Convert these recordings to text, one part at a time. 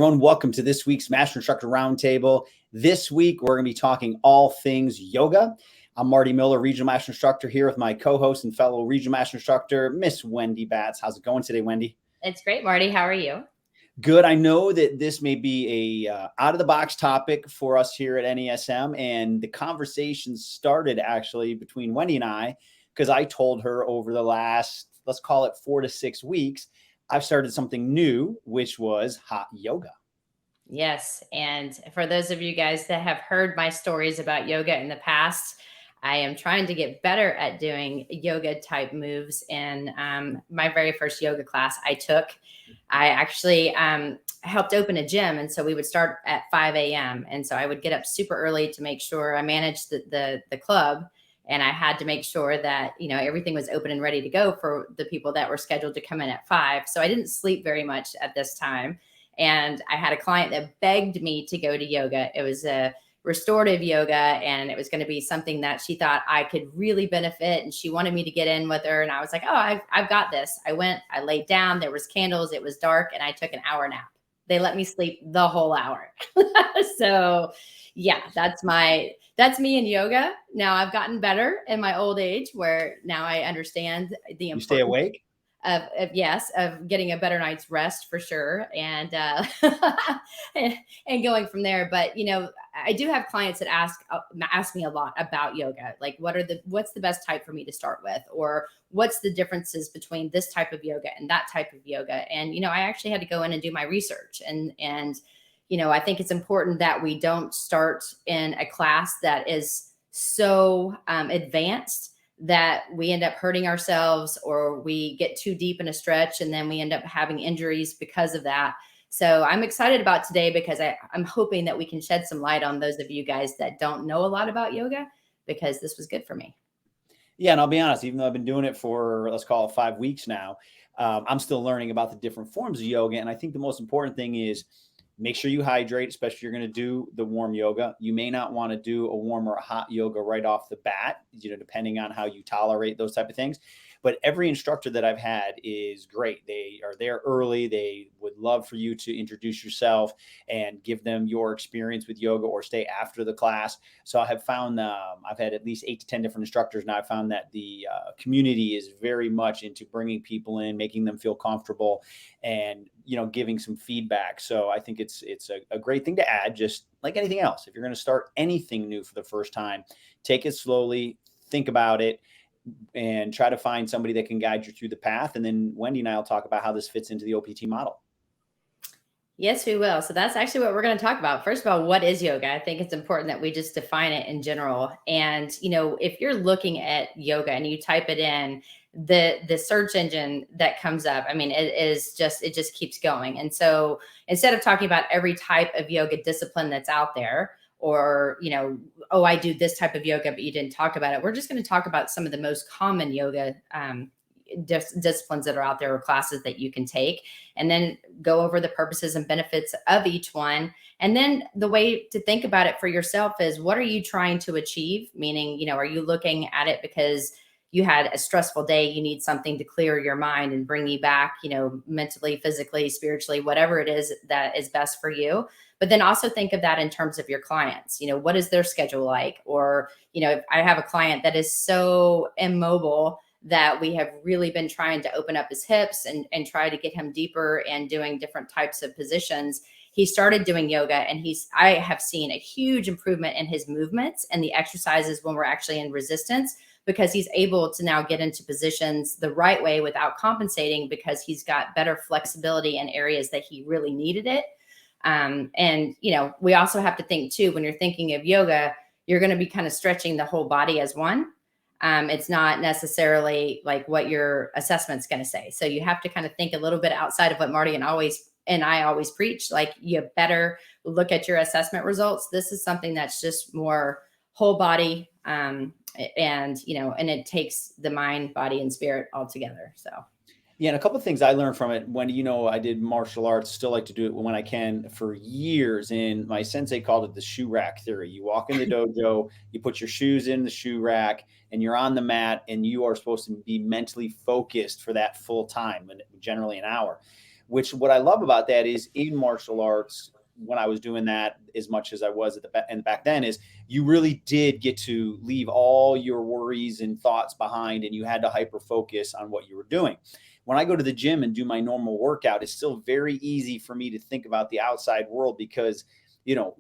everyone. Welcome to this week's Master Instructor Roundtable. This week, we're going to be talking all things yoga. I'm Marty Miller, Regional Master Instructor, here with my co-host and fellow Regional Master Instructor, Miss Wendy Batts. How's it going today, Wendy? It's great, Marty. How are you? Good. I know that this may be a out-of-the-box topic for us here at NASM, and the conversation started actually between Wendy and I, because I told her over the last, let's call it 4 to 6 weeks, I've started something new, which was hot yoga. Yes. And for those of you guys that have heard my stories about yoga in the past, I am trying to get better at doing yoga type moves. And my very first yoga class I took, I actually helped open a gym. And so we would start at 5 a.m. And so I would get up super early to make sure I managed the club. And I had to make sure that, you know, everything was open and ready to go for the people that were scheduled to come in at 5. So I didn't sleep very much at this time. And I had a client that begged me to go to yoga. It was a restorative yoga, and it was going to be something that she thought I could really benefit. And she wanted me to get in with her. And I was like, oh, I've got this. I went, I laid down, there was candles, it was dark, and I took an hour nap. They let me sleep the whole hour. So yeah, that's me in yoga. Now I've gotten better in my old age, where now I understand the importance. You stay awake? Of getting a better night's rest for sure. And and going from there. But, you know, I do have clients that ask me a lot about yoga. Like, what's the best type for me to start with? Or what's the differences between this type of yoga and that type of yoga? And, you know, I actually had to go in and do my research. And, you know, I think it's important that we don't start in a class that is so advanced that we end up hurting ourselves, or we get too deep in a stretch and then we end up having injuries because of that. So I'm excited about today, because I'm hoping that we can shed some light on those of you guys that don't know a lot about yoga, because this was good for me. Yeah, and I'll be honest, even though I've been doing it for, let's call it 5 weeks now, I'm still learning about the different forms of yoga. And I think the most important thing is make sure you hydrate, especially if you're going to do the warm yoga. You may not want to do a warm or a hot yoga right off the bat, you know, depending on how you tolerate those type of things. But every instructor that I've had is great. They are there early. They would love for you to introduce yourself and give them your experience with yoga, or stay after the class. So I have found, I've had at least 8 to 10 different instructors. Now I found that the community is very much into bringing people in, making them feel comfortable, and, you know, giving some feedback. So I think it's a great thing to add, just like anything else. If you're going to start anything new for the first time, take it slowly, think about it, and try to find somebody that can guide you through the path. And then Wendy and I will talk about how this fits into the OPT model. Yes, we will. So that's actually what we're going to talk about. First of all, what is yoga? I think it's important that we just define it in general. And, you know, if you're looking at yoga and you type it in, the search engine that comes up, I mean, it just keeps going. And so instead of talking about every type of yoga discipline that's out there, or, you know, oh, I do this type of yoga, but you didn't talk about it, we're just going to talk about some of the most common yoga disciplines that are out there, or classes that you can take, and then go over the purposes and benefits of each one. And then the way to think about it for yourself is, what are you trying to achieve? Meaning, you know, are you looking at it because you had a stressful day, you need something to clear your mind and bring you back, you know, mentally, physically, spiritually, whatever it is that is best for you. But then also think of that in terms of your clients. You know, what is their schedule like? Or, you know, if I have a client that is so immobile that we have really been trying to open up his hips and try to get him deeper and doing different types of positions. He started doing yoga, and I have seen a huge improvement in his movements and the exercises when we're actually in resistance, because he's able to now get into positions the right way without compensating, because he's got better flexibility in areas that he really needed it. And, you know, we also have to think too, when you're thinking of yoga, you're going to be kind of stretching the whole body as one. It's not necessarily like what your assessment's going to say. So you have to kind of think a little bit outside of what Marty and I always preach. Like, you better look at your assessment results. This is something that's just more whole body. And, you know, and it takes the mind, body, and spirit all together. So. Yeah, and a couple of things I learned from it. When, you know, I did martial arts, still like to do it when I can, for years. And my sensei called it the shoe rack theory. You walk in the dojo, you put your shoes in the shoe rack, and you're on the mat, and you are supposed to be mentally focused for that full time, and generally an hour. which what I love about that is in martial arts, when I was doing that as much as I was at and back then, is you really did get to leave all your worries and thoughts behind, and you had to hyper focus on what you were doing. When I go to the gym and do my normal workout, it's still very easy for me to think about the outside world because,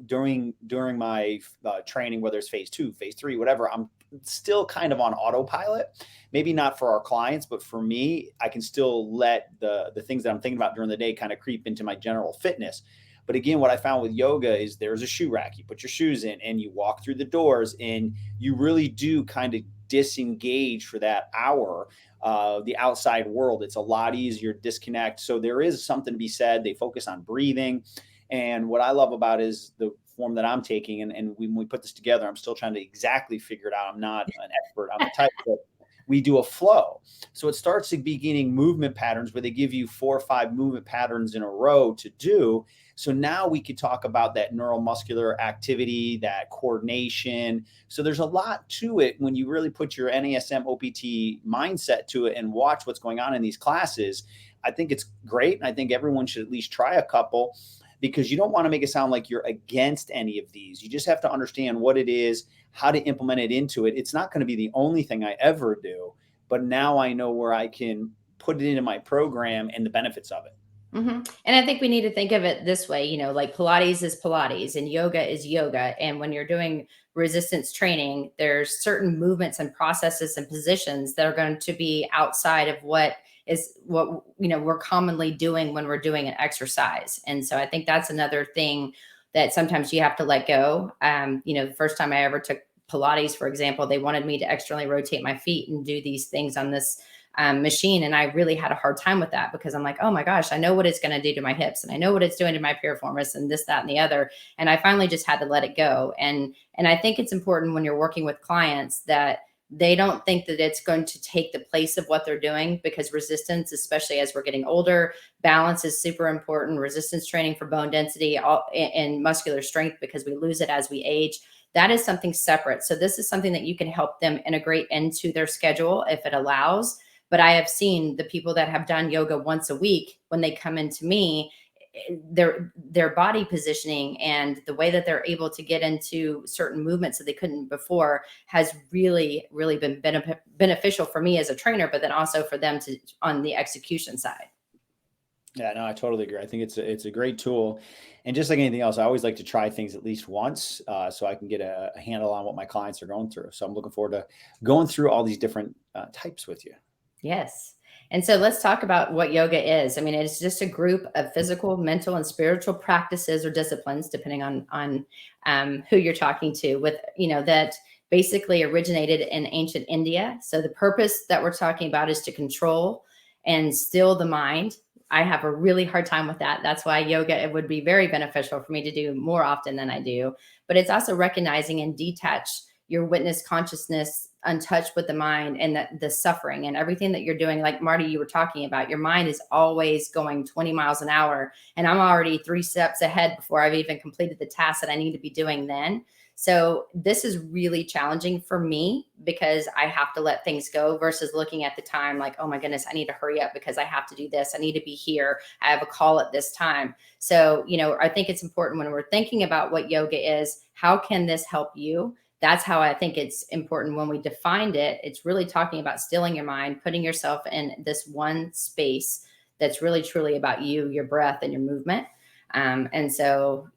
during my training, whether it's phase 2, phase 3, whatever, I'm still kind of on autopilot. Maybe not for our clients, but for me, I can still let the things that I'm thinking about during the day kind of creep into my general fitness. But again, what I found with yoga is there's a shoe rack. You put your shoes in and you walk through the doors, and you really do kind of disengage for that hour. The outside world, it's a lot easier to disconnect. So there is something to be said. They focus on breathing. And what I love about is the form that I'm taking. And when we put this together, I'm still trying to exactly figure it out. I'm not an expert on the type, but we do a flow. So it starts to beginning movement patterns where they give you 4 or 5 movement patterns in a row to do. So now we could talk about that neuromuscular activity, that coordination. So there's a lot to it when you really put your NASM OPT mindset to it and watch what's going on in these classes. I think it's great. And I think everyone should at least try a couple, because you don't want to make it sound like you're against any of these. You just have to understand what it is, how to implement it into it. It's not going to be the only thing I ever do, but now I know where I can put it into my program and the benefits of it. And I think we need to think of it this way, like Pilates is Pilates and yoga is yoga. And when you're doing resistance training, there's certain movements and processes and positions that are going to be outside of what we're commonly doing when we're doing an exercise. And so I think that's another thing that sometimes you have to let go. The first time I ever took Pilates, for example, they wanted me to externally rotate my feet and do these things on this machine. And I really had a hard time with that because I'm like, oh my gosh, I know what it's going to do to my hips and I know what it's doing to my piriformis and this, that, and the other. And I finally just had to let it go. And I think it's important when you're working with clients that they don't think that it's going to take the place of what they're doing, because resistance, especially as we're getting older, balance is super important. Resistance training for bone density and muscular strength, because we lose it as we age. That is something separate. So this is something that you can help them integrate into their schedule if it allows. But I have seen the people that have done yoga once a week, when they come into me, their body positioning and the way that they're able to get into certain movements that they couldn't before has really, really been beneficial for me as a trainer, but then also for them to on the execution side. Yeah, no, I totally agree. I think it's a great tool. And just like anything else, I always like to try things at least once so I can get a handle on what my clients are going through. So I'm looking forward to going through all these different types with you. Yes. And so let's talk about what yoga is. I mean, it's just a group of physical, mental, and spiritual practices or disciplines, depending on who you're talking to, with, that basically originated in ancient India. So the purpose that we're talking about is to control and still the mind. I have a really hard time with that. That's why yoga, it would be very beneficial for me to do more often than I do. But it's also recognizing and detach your witness consciousness, untouched with the mind and the suffering and everything that you're doing. Like Marty, you were talking about, your mind is always going 20 miles an hour. And I'm already 3 steps ahead before I've even completed the task that I need to be doing then. So this is really challenging for me because I have to let things go versus looking at the time like, oh my goodness, I need to hurry up because I have to do this. I need to be here. I have a call at this time. So, I think it's important when we're thinking about what yoga is, how can this help you? That's how I think it's important when we defined it. It's really talking about stilling your mind, putting yourself in this one space that's really truly about you, your breath, and your movement. And so,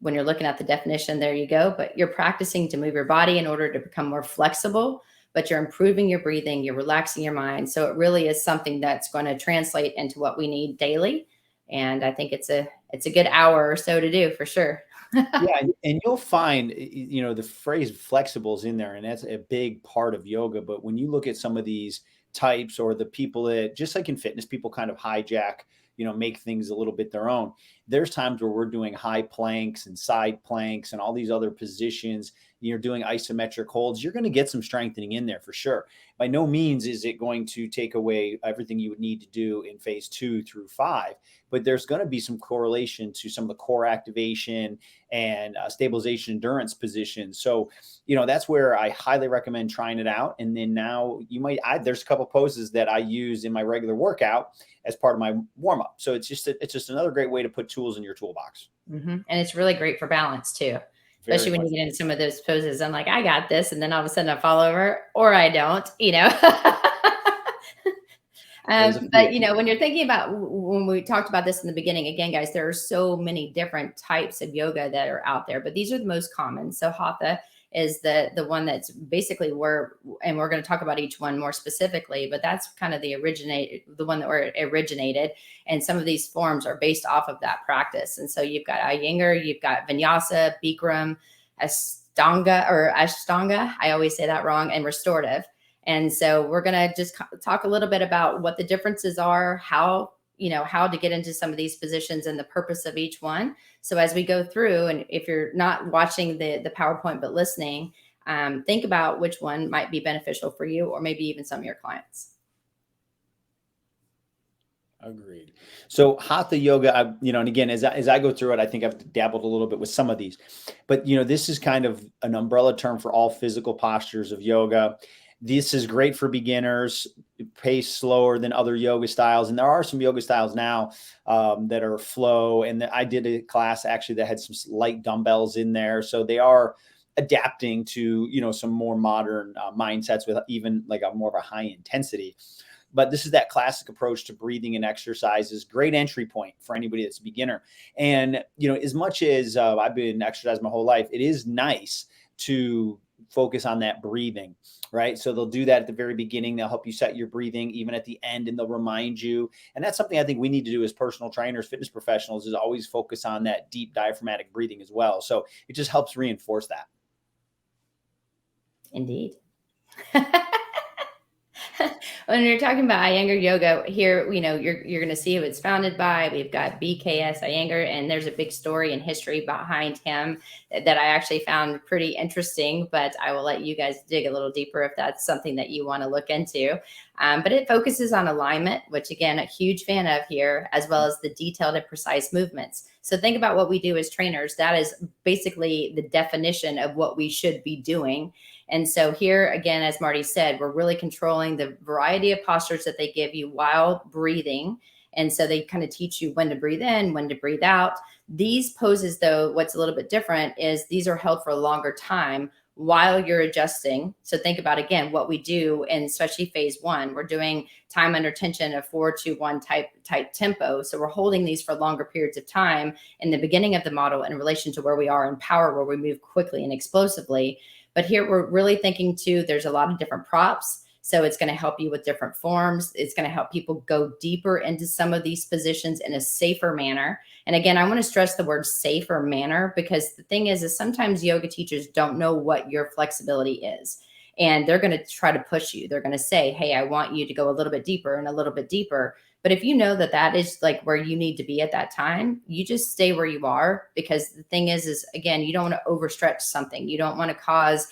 when you're looking at the definition, there you go. But you're practicing to move your body in order to become more flexible, but you're improving your breathing, you're relaxing your mind. So it really is something that's going to translate into what we need daily. And I think it's a good hour or so to do for sure. Yeah, and you'll find, the phrase flexible is in there, and that's a big part of yoga. But when you look at some of these types or the people that, just like in fitness, people kind of hijack, make things a little bit their own. there's times where we're doing high planks and side planks and all these other positions. You're doing isometric holds. You're going to get some strengthening in there for sure. By no means is it going to take away everything you would need to do in phase 2 through 5, but there's going to be some correlation to some of the core activation and stabilization endurance positions. So, that's where I highly recommend trying it out. And then now there's a couple poses that I use in my regular workout as part of my warm up. So it's just another great way to put tools in your toolbox. And it's really great for balance too. Especially when you get into some of those poses. I'm like, I got this. And then all of a sudden I fall over or I don't, But, when you're thinking about when we talked about this in the beginning, again, guys, there are so many different types of yoga that are out there, but these are the most common. So Hatha is the one that's basically and we're going to talk about each one more specifically, but that's kind of the one that originated. And some of these forms are based off of that practice. And so you've got Iyengar, you've got Vinyasa, Bikram, Ashtanga. I always say that wrong, and Restorative. And so we're going to just talk a little bit about what the differences are, how to get into some of these positions and the purpose of each one. So as we go through, and if you're not watching the PowerPoint, but listening, think about which one might be beneficial for you, or maybe even some of your clients. Agreed. So Hatha yoga, and again, as I go through it, I think I've dabbled a little bit with some of these, but this is kind of an umbrella term for all physical postures of yoga. This is great for beginners, pace slower than other yoga styles. And there are some yoga styles now that are flow. And I did a class actually that had some light dumbbells in there. So they are adapting to, some more modern mindsets with even like more of a high intensity. But this is that classic approach to breathing and exercises. Great entry point for anybody that's a beginner. And, as much as I've been exercising my whole life, it is nice to focus on that breathing, right? So they'll do that at the very beginning. They'll help you set your breathing even at the end, and they'll remind you. And that's something I think we need to do as personal trainers, fitness professionals, is always focus on that deep diaphragmatic breathing as well. So it just helps reinforce that. Indeed. When you're talking about Iyengar yoga here, you're going to see who it's founded by. We've got BKS Iyengar, and there's a big story and history behind him that I actually found pretty interesting, but I will let you guys dig a little deeper if that's something that you want to look into. But it focuses on alignment, which again, a huge fan of here, as well as the detailed and precise movements. So think about what we do as trainers. That is basically the definition of what we should be doing. And so here, again, as Marty said, we're really controlling the variety of postures that they give you while breathing. And so they kind of teach you when to breathe in, when to breathe out. These poses, though, what's a little bit different is these are held for a longer time while you're adjusting. So think about, again, what we do, and especially phase 1, we're doing time under tension of 4-2-1 type tempo. So we're holding these for longer periods of time in the beginning of the model in relation to where we are in power, where we move quickly and explosively. But here we're really thinking too, there's a lot of different props. So it's going to help you with different forms. It's going to help people go deeper into some of these positions in a safer manner. And again, I want to stress the word safer manner, because the thing is sometimes yoga teachers don't know what your flexibility is. And they're going to try to push you. They're going to say, hey, I want you to go a little bit deeper and a little bit deeper. But if you know that that is like where you need to be at that time, you just stay where you are, because the thing is again, you don't want to overstretch something. You don't want to cause,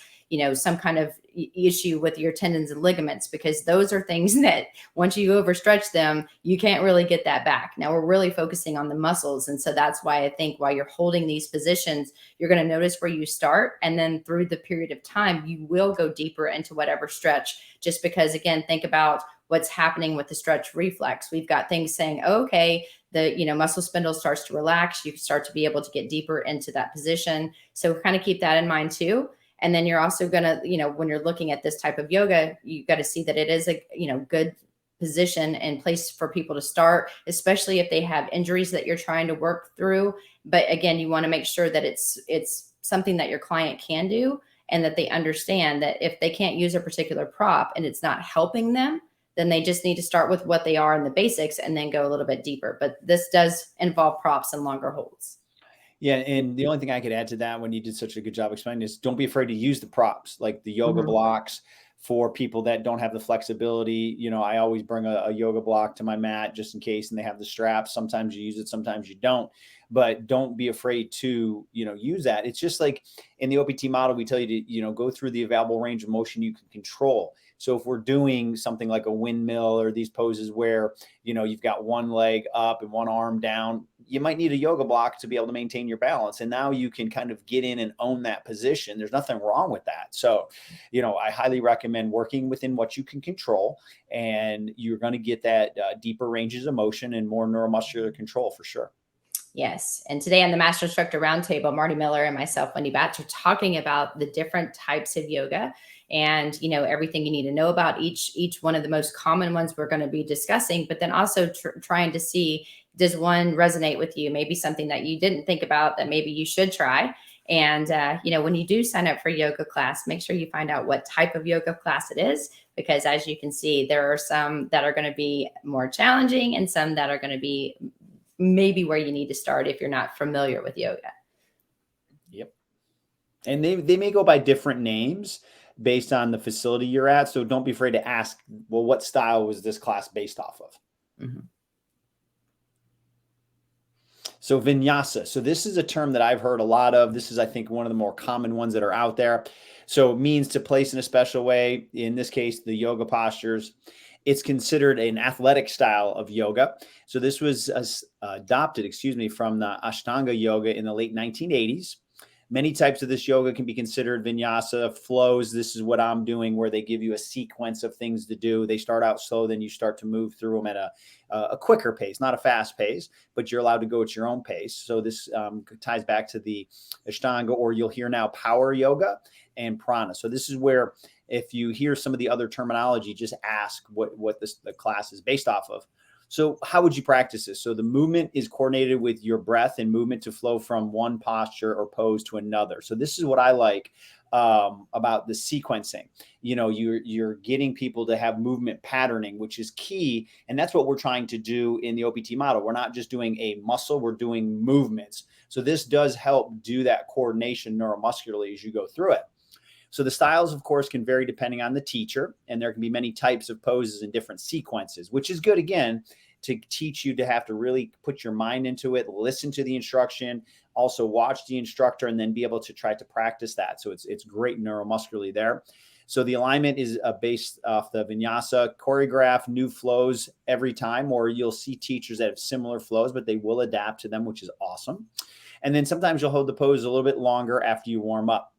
some kind of issue with your tendons and ligaments, because those are things that once you overstretch them, you can't really get that back. Now we're really focusing on the muscles. And so that's why I think while you're holding these positions, you're going to notice where you start. And then through the period of time, you will go deeper into whatever stretch, just because, again, think about what's happening with the stretch reflex. We've got things saying, okay, the muscle spindle starts to relax. You start to be able to get deeper into that position. So kind of keep that in mind too. And then you're also going to, when you're looking at this type of yoga, you got to see that it is a, good position and place for people to start, especially if they have injuries that you're trying to work through. But again, you want to make sure that it's something that your client can do, and that they understand that if they can't use a particular prop and it's not helping them, then they just need to start with what they are in the basics and then go a little bit deeper. But this does involve props and longer holds. Yeah. And the only thing I could add to that, when you did such a good job explaining, is don't be afraid to use the props, like the yoga blocks for people that don't have the flexibility. I always bring a yoga block to my mat just in case, and they have the straps. Sometimes you use it, sometimes you don't. but don't be afraid to, use that. It's just like in the OPT model, we tell you to, go through the available range of motion you can control. So if we're doing something like a windmill or these poses where, you've got one leg up and one arm down, you might need a yoga block to be able to maintain your balance. And now you can kind of get in and own that position. There's nothing wrong with that. So, I highly recommend working within what you can control, and you're going to get that deeper ranges of motion and more neuromuscular control for sure. Yes. And today on the Master Instructor Roundtable, Marty Miller and myself, Wendy Batts, are talking about the different types of yoga and, everything you need to know about each one of the most common ones we're going to be discussing, but then also trying to see, does one resonate with you? Maybe something that you didn't think about that maybe you should try. And, when you do sign up for yoga class, make sure you find out what type of yoga class it is, because as you can see, there are some that are going to be more challenging and some that are going to be maybe where you need to start if you're not familiar with yoga. Yep. And they may go by different names based on the facility you're at. So don't be afraid to ask, well, what style was this class based off of? Mm-hmm. So Vinyasa. So this is a term that I've heard a lot of. This is, I think, one of the more common ones that are out there. So it means to place in a special way, in this case, the yoga postures. It's considered an athletic style of yoga. So this was adopted, from the Ashtanga yoga in the late 1980s. Many types of this yoga can be considered vinyasa flows. This is what I'm doing, where they give you a sequence of things to do. They start out slow, then you start to move through them at a quicker pace, not a fast pace, but you're allowed to go at your own pace. So this ties back to the Ashtanga, or you'll hear now power yoga and prana. So this is where, if you hear some of the other terminology, just ask what the class is based off of. So how would you practice this? So the movement is coordinated with your breath and movement to flow from one posture or pose to another. So this is what I like about the sequencing. You're getting people to have movement patterning, which is key. And that's what we're trying to do in the OPT model. We're not just doing a muscle, we're doing movements. So this does help do that coordination neuromuscularly as you go through it. So the styles, of course, can vary depending on the teacher, and there can be many types of poses and different sequences, which is good, again, to teach you to have to really put your mind into it, listen to the instruction, also watch the instructor, and then be able to try to practice that. So it's great neuromuscularly there. So the alignment is based off the Vinyasa, choreograph new flows every time, or you'll see teachers that have similar flows, but they will adapt to them, which is awesome. And then sometimes you'll hold the pose a little bit longer after you warm up.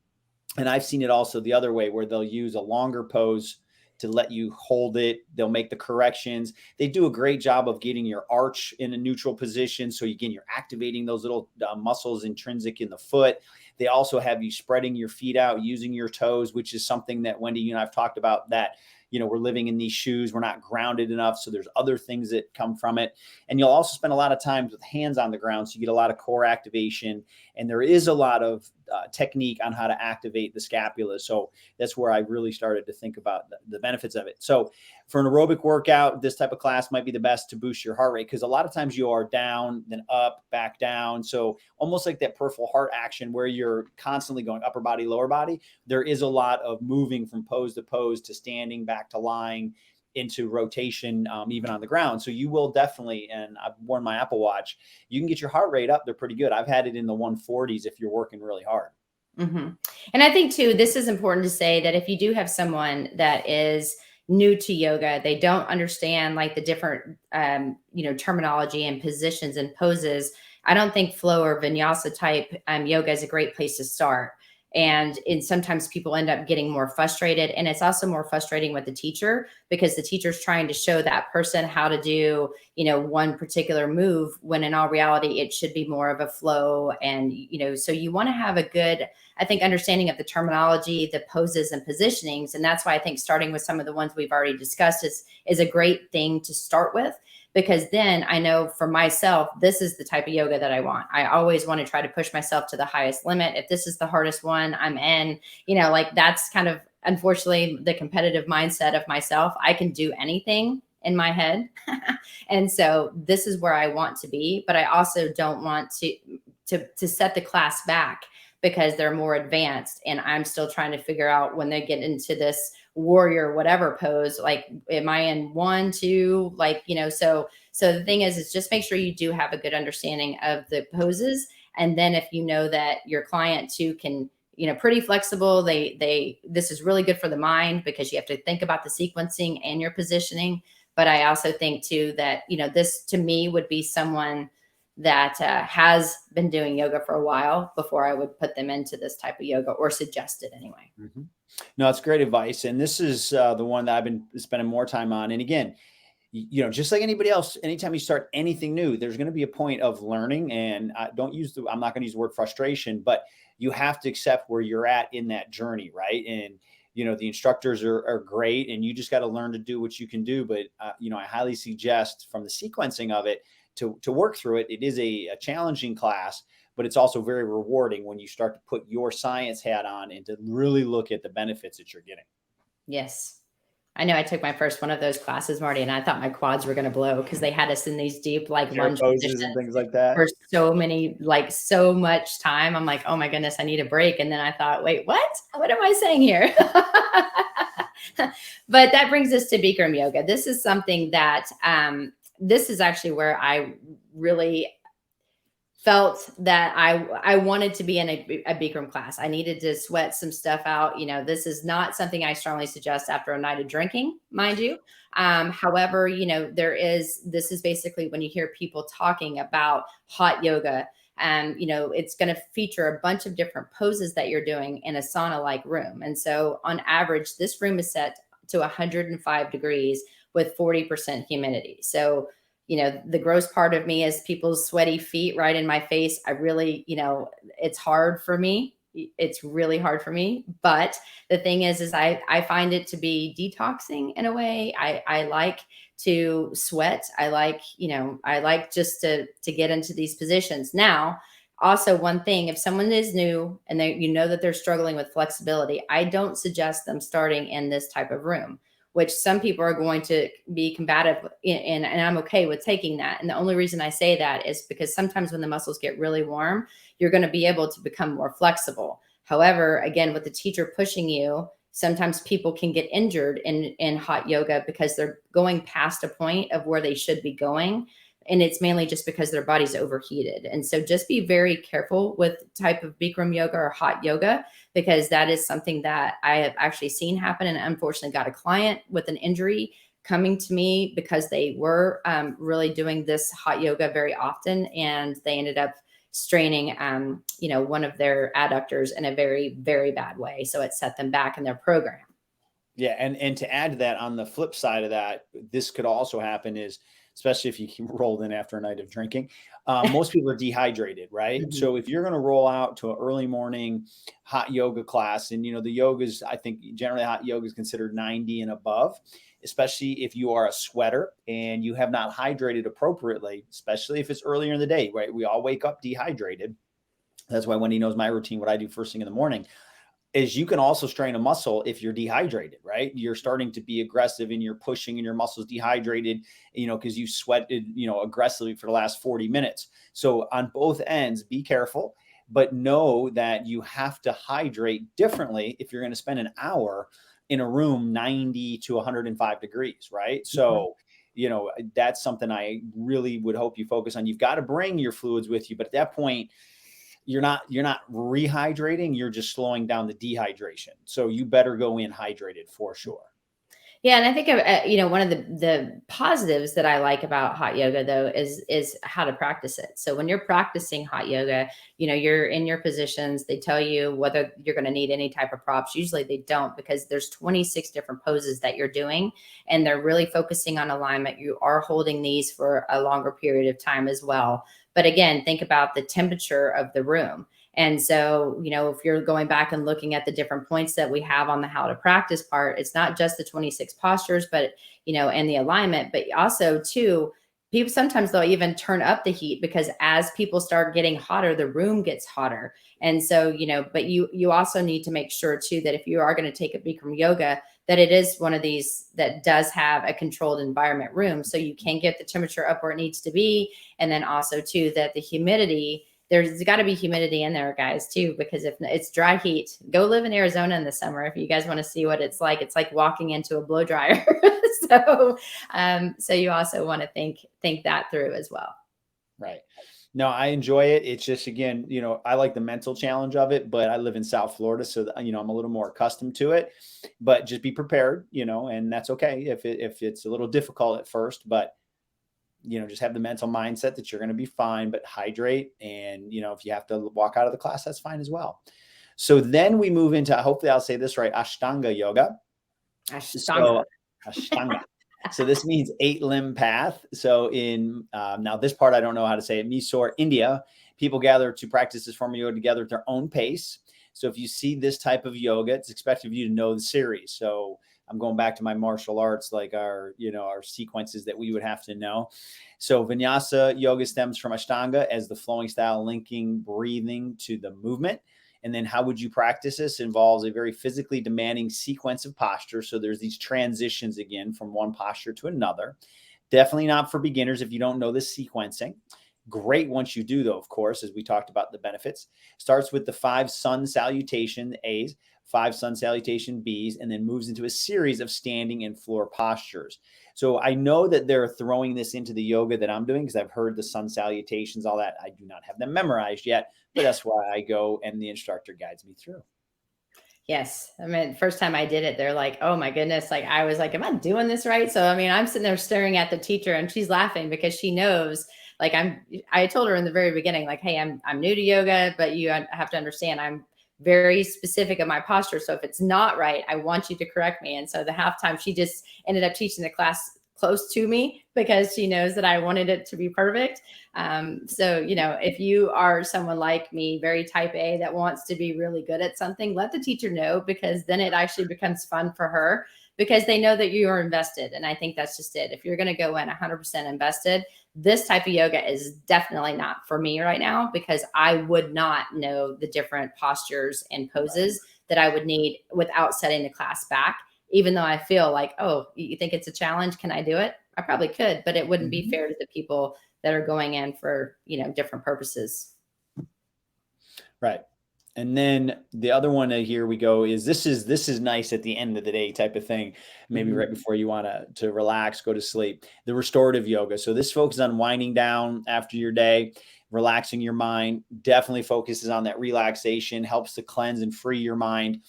And I've seen it also the other way, where they'll use a longer pose to let you hold it. They'll make the corrections. They do a great job of getting your arch in a neutral position. So again, you're activating those little muscles intrinsic in the foot. They also have you spreading your feet out, using your toes, which is something that Wendy, you and I've talked about, that we're living in these shoes. We're not grounded enough. So there's other things that come from it. And you'll also spend a lot of time with hands on the ground. So you get a lot of core activation. And there is a lot of technique on how to activate the scapula. So that's where I really started to think about the benefits of it. So for an aerobic workout, this type of class might be the best to boost your heart rate, because a lot of times you are down, then up, back down. So almost like that peripheral heart action where you're constantly going upper body, lower body. There is a lot of moving from pose to pose, to standing, back to lying, into rotation, even on the ground. So you will definitely, and I've worn my Apple Watch, you can get your heart rate up. They're pretty good. I've had it in the 140s if you're working really hard. Mm-hmm. And I think too, this is important to say, that if you do have someone that is new to yoga, they don't understand like the different, terminology and positions and poses, I don't think flow or vinyasa type yoga is a great place to start. And sometimes people end up getting more frustrated, and it's also more frustrating with the teacher, because the teacher's trying to show that person how to do, one particular move, when in all reality, it should be more of a flow. And, so you want to have a good, I think, understanding of the terminology, the poses and positionings. And that's why I think starting with some of the ones we've already discussed is a great thing to start with. Because then I know for myself, this is the type of yoga that I want. I always want to try to push myself to the highest limit. If this is the hardest one, I'm in, that's kind of, unfortunately, the competitive mindset of myself. I can do anything in my head. And so this is where I want to be, but I also don't want to set the class back, because they're more advanced and I'm still trying to figure out, when they get into this warrior, whatever pose, like, am I in 1, 2, like, so the thing is just make sure you do have a good understanding of the poses. And then if you know that your client too can, pretty flexible, this is really good for the mind because you have to think about the sequencing and your positioning. But I also think too that, this to me would be someone that has been doing yoga for a while before I would put them into this type of yoga or suggest it anyway. Mm-hmm. No, it's great advice. And this is the one that I've been spending more time on. And again, just like anybody else, anytime you start anything new, there's going to be a point of learning. And I'm not going to use the word frustration, but you have to accept where you're at in that journey. Right. And, the instructors are great and you just got to learn to do what you can do. But, I highly suggest from the sequencing of it to work through it. It is a challenging class, but it's also very rewarding when you start to put your science hat on and to really look at the benefits that you're getting. Yes. I know I took my first one of those classes, Marty, and I thought my quads were going to blow because they had us in these deep, like, Chair lunge poses positions and things like that. for so much time. I'm like, oh my goodness, I need a break. And then I thought, wait, what am I saying here? But that brings us to Bikram yoga. This is something that, this is actually where I really felt that I wanted to be in a Bikram class. I needed to sweat some stuff out. This is not something I strongly suggest after a night of drinking, mind you. However, this is basically when you hear people talking about hot yoga, and, it's going to feature a bunch of different poses that you're doing in a sauna-like room. And so on average, this room is set to 105 degrees with 40% humidity. So the gross part of me is people's sweaty feet right in my face. I really, it's hard for me. It's really hard for me. But the thing is I find it to be detoxing in a way. I like to sweat. I like just to get into these positions. Now, also one thing, if someone is new and that they're struggling with flexibility, I don't suggest them starting in this type of room, which some people are going to be combative in, and I'm okay with taking that. And the only reason I say that is because sometimes when the muscles get really warm, you're going to be able to become more flexible. However, again, with the teacher pushing you, sometimes people can get injured in hot yoga because they're going past a point of where they should be going. And it's mainly just because their body's overheated. And so just be very careful with type of Bikram yoga or hot yoga, because that is something that I have actually seen happen. And unfortunately got a client with an injury coming to me because they were really doing this hot yoga very often. And they ended up straining, one of their adductors in a very, very bad way. So it set them back in their program. Yeah. And to add to that, on the flip side of that, this could also happen is, especially if you rolled in after a night of drinking, most people are dehydrated, right? Mm-hmm. So if you're going to roll out to an early morning hot yoga class, and the yoga's, I think generally hot yoga is considered 90 and above, especially if you are a sweater and you have not hydrated appropriately, especially if it's earlier in the day, right? We all wake up dehydrated. That's why Wendy knows my routine, what I do first thing in the morning. Is you can also strain a muscle if you're dehydrated, right? You're starting to be aggressive and you're pushing and your muscles dehydrated, because you sweated, aggressively for the last 40 minutes. So on both ends, be careful, but know that you have to hydrate differently if you're going to spend an hour in a room 90 to 105 degrees, right? So, that's something I really would hope you focus on. You've got to bring your fluids with you, but at that point, you're not rehydrating, you're just slowing down the dehydration. So you better go in hydrated for sure. Yeah. And I think, one of the positives that I like about hot yoga though, is how to practice it. So when you're practicing hot yoga, you're in your positions, they tell you whether you're going to need any type of props. Usually they don't, because there's 26 different poses that you're doing, and they're really focusing on alignment. You are holding these for a longer period of time as well. But again, think about the temperature of the room. And so, if you're going back and looking at the different points that we have on the how to practice part, it's not just the 26 postures, but, and the alignment, but also too, people sometimes they'll even turn up the heat, because as people start getting hotter, the room gets hotter. And so, but you also need to make sure too, that if you are going to take a Bikram yoga, that it is one of these that does have a controlled environment room. So you can get the temperature up where it needs to be. And then also too, that the humidity there's got to be humidity in there, guys, too, because if it's dry heat, go live in Arizona in the summer. If you guys want to see what it's like walking into a blow dryer. So you also want to think that through as well. Right. No, I enjoy it. It's just, again, I like the mental challenge of it, but I live in South Florida, so I'm a little more accustomed to it. But just be prepared, and that's okay if it's a little difficult at first, but just have the mental mindset that you're going to be fine, but hydrate. And, if you have to walk out of the class, that's fine as well. So then we move into, hopefully I'll say this right, Ashtanga yoga. Ashtanga. So Ashtanga. So this means 8-limb path. So in now this part, I don't know how to say it. Mysore, India, people gather to practice this form of yoga together at their own pace. So if you see this type of yoga, it's expected of you to know the series. So I'm going back to my martial arts, like our sequences that we would have to know. So Vinyasa yoga stems from Ashtanga as the flowing style linking breathing to the movement. And then how would you practice this? It involves a very physically demanding sequence of postures. So there's these transitions again from one posture to another. Definitely not for beginners if you don't know this sequencing. Great once you do, though, of course, as we talked about the benefits. Starts with the 5 sun salutation A's, 5 sun salutation B's, and then moves into a series of standing and floor postures. So I know that they're throwing this into the yoga that I'm doing because I've heard the sun salutations, all that. I do not have them memorized yet, but that's why I go and the instructor guides me through. Yes. I mean, first time I did it, they're like, oh my goodness. Like I was like, am I doing this right? So, I mean, I'm sitting there staring at the teacher and she's laughing because she knows, like I told her in the very beginning, like, hey, I'm new to yoga, but you have to understand I'm very specific of my posture. So if it's not right, I want you to correct me. And so the halftime, she just ended up teaching the class close to me because she knows that I wanted it to be perfect. So, if you are someone like me, very type A that wants to be really good at something, let the teacher know, because then it actually becomes fun for her because they know that you are invested. And I think that's just it. If you're going to go in 100% invested, this type of yoga is definitely not for me right now, because I would not know the different postures and poses that I would need without setting the class back. Even though I feel like, oh, you think it's a challenge? Can I do it? I probably could, but it wouldn't be fair to the people that are going in for, different purposes. Right. And then the other one here we go is this is nice at the end of the day type of thing. Maybe right before you want to relax, go to sleep. The restorative yoga. So this focuses on winding down after your day, relaxing your mind, definitely focuses on that relaxation, helps to cleanse and free your mind.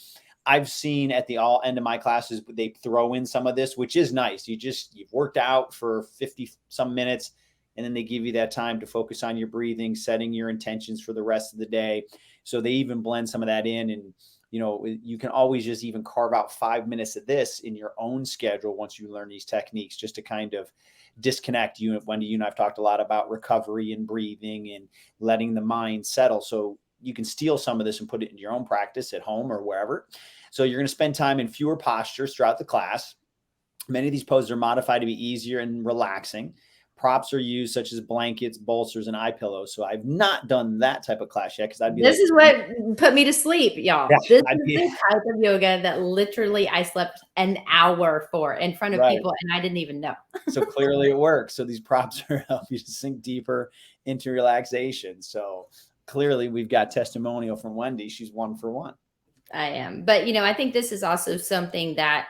I've seen at the all end of my classes, they throw in some of this, which is nice. You've worked out for 50 some minutes, and then they give you that time to focus on your breathing, setting your intentions for the rest of the day. So they even blend some of that in, and you can always just even carve out 5 minutes of this in your own schedule once you learn these techniques, just to kind of disconnect. Wendy, you and I've talked a lot about recovery and breathing and letting the mind settle. So you can steal some of this and put it in your own practice at home or wherever. So you're going to spend time in fewer postures throughout the class. Many of these poses are modified to be easier and relaxing. Props are used such as blankets, bolsters, and eye pillows. So I've not done that type of class yet because I'd be This is what put me to sleep, y'all. Yeah, this is the type of yoga that literally I slept an hour for in front of people, and I didn't even know. So clearly it works. So these props are help you to sink deeper into relaxation. So clearly we've got testimonial from Wendy. She's 1 for 1. I am. But, I think this is also something that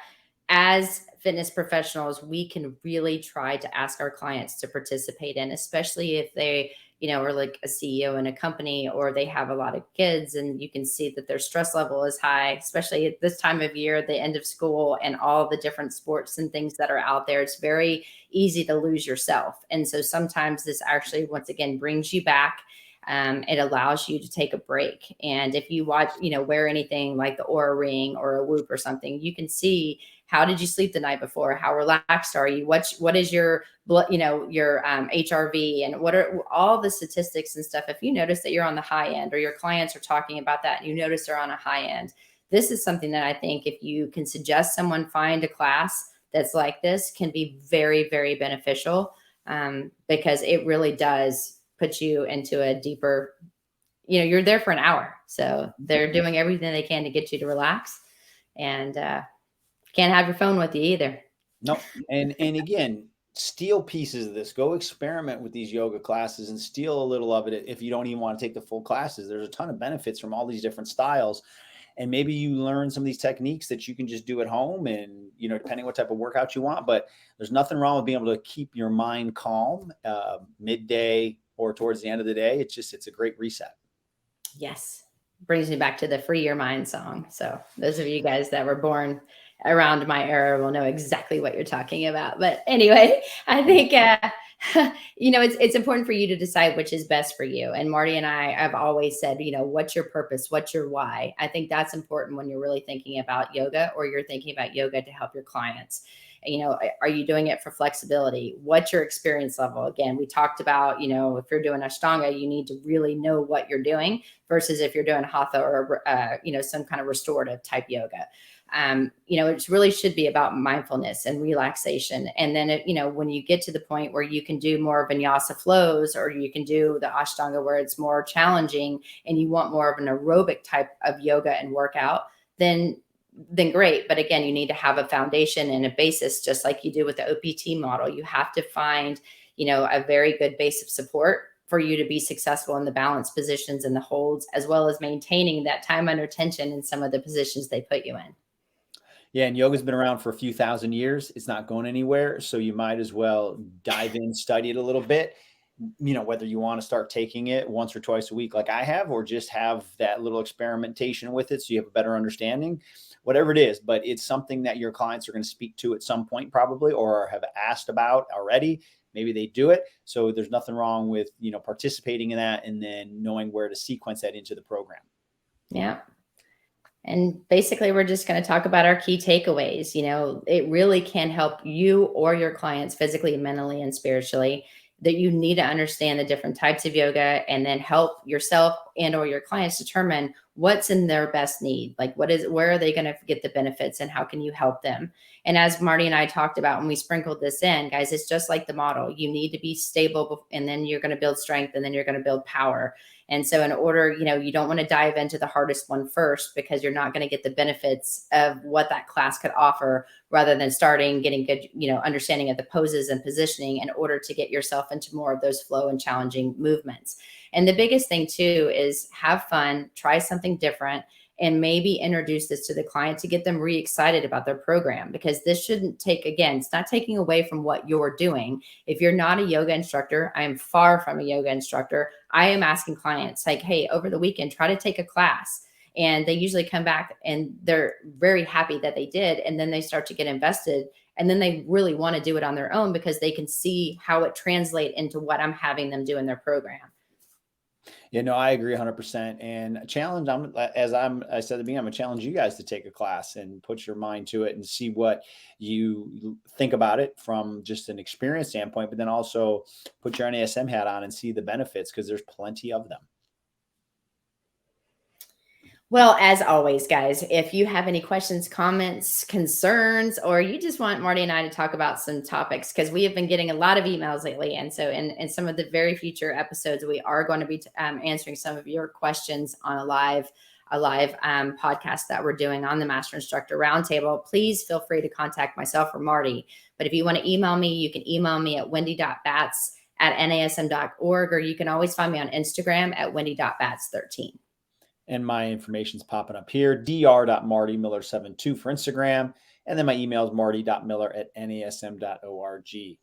as fitness professionals, we can really try to ask our clients to participate in, especially if they, are like a CEO in a company, or they have a lot of kids and you can see that their stress level is high, especially at this time of year, the end of school and all the different sports and things that are out there. It's very easy to lose yourself. And so sometimes this actually, once again, brings you back. It allows you to take a break. And if you watch, wear anything like the Aura Ring or a Whoop or something, you can see, how did you sleep the night before? How relaxed are you? What is your blood, your HRV, and what are all the statistics and stuff? If you notice that you're on the high end, or your clients are talking about that and you notice they're on a high end, this is something that I think if you can suggest someone find a class that's like this, can be very, very beneficial, because it really does put you into a deeper, you're there for an hour. So they're doing everything they can to get you to relax, and can't have your phone with you either. No. And again, steal pieces of this. Go experiment with these yoga classes and steal a little of it if you don't even want to take the full classes. There's a ton of benefits from all these different styles. And maybe you learn some of these techniques that you can just do at home and, depending what type of workout you want. But there's nothing wrong with being able to keep your mind calm midday or towards the end of the day. It's a great reset. Yes. Brings me back to the Free Your Mind song. So those of you guys that were born around my era will know exactly what you're talking about. But anyway, I think, it's important for you to decide which is best for you. And Marty and I have always said, what's your purpose? What's your why? I think that's important when you're really thinking about yoga, or you're thinking about yoga to help your clients. Are you doing it for flexibility? What's your experience level? Again, we talked about, if you're doing Ashtanga, you need to really know what you're doing versus if you're doing Hatha or, some kind of restorative type yoga. It really should be about mindfulness and relaxation. And then, when you get to the point where you can do more Vinyasa flows, or you can do the Ashtanga where it's more challenging and you want more of an aerobic type of yoga and workout, then great. But again, you need to have a foundation and a basis, just like you do with the OPT model. You have to find, a very good base of support for you to be successful in the balance positions and the holds, as well as maintaining that time under tension in some of the positions they put you in. Yeah, and yoga's been around for a few thousand years. It's not going anywhere. So you might as well dive in, study it a little bit, whether you want to start taking it once or twice a week like I have, or just have that little experimentation with it so you have a better understanding, whatever it is. But it's something that your clients are going to speak to at some point probably, or have asked about already. Maybe they do it. So there's nothing wrong with, participating in that and then knowing where to sequence that into the program. Yeah. And basically, we're just going to talk about our key takeaways. It really can help you or your clients physically, mentally, and spiritually. That you need to understand the different types of yoga, and then help yourself and or your clients determine what's in their best need. Like where are they going to get the benefits, and how can you help them? And as Marty and I talked about when we sprinkled this in, guys, it's just like the model. You need to be stable, and then you're going to build strength, and then you're going to build power. And so in order, you don't want to dive into the hardest one first, because you're not going to get the benefits of what that class could offer, rather than getting good, understanding of the poses and positioning in order to get yourself into more of those flow and challenging movements. And the biggest thing too is have fun, try something different, and maybe introduce this to the client to get them re-excited about their program, because this shouldn't it's not taking away from what you're doing. If you're not a yoga instructor, I am far from a yoga instructor. I am asking clients like, hey, over the weekend, try to take a class. And they usually come back and they're very happy that they did. And then they start to get invested. And then they really want to do it on their own, because they can see how it translates into what I'm having them do in their program. Yeah, no, I agree 100%. And a challenge, I said at the beginning, I'm gonna challenge you guys to take a class and put your mind to it and see what you think about it from just an experience standpoint, but then also put your NASM hat on and see the benefits, because there's plenty of them. Well, as always, guys, if you have any questions, comments, concerns, or you just want Marty and I to talk about some topics, because we have been getting a lot of emails lately. And so in some of the very future episodes, we are going to be answering some of your questions on a live podcast that we're doing on the Master Instructor Roundtable. Please feel free to contact myself or Marty. But if you want to email me, you can email me at wendy.batts@nasm.org, or you can always find me on Instagram at wendy.batts13. And my information's popping up here, dr.martymiller72 for Instagram. And then my email is marty.miller@nasm.org.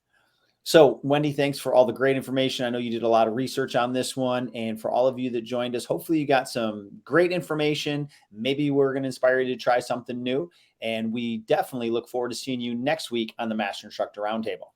So Wendy, thanks for all the great information. I know you did a lot of research on this one. And for all of you that joined us, hopefully you got some great information. Maybe we're going to inspire you to try something new. And we definitely look forward to seeing you next week on the Master Instructor Roundtable.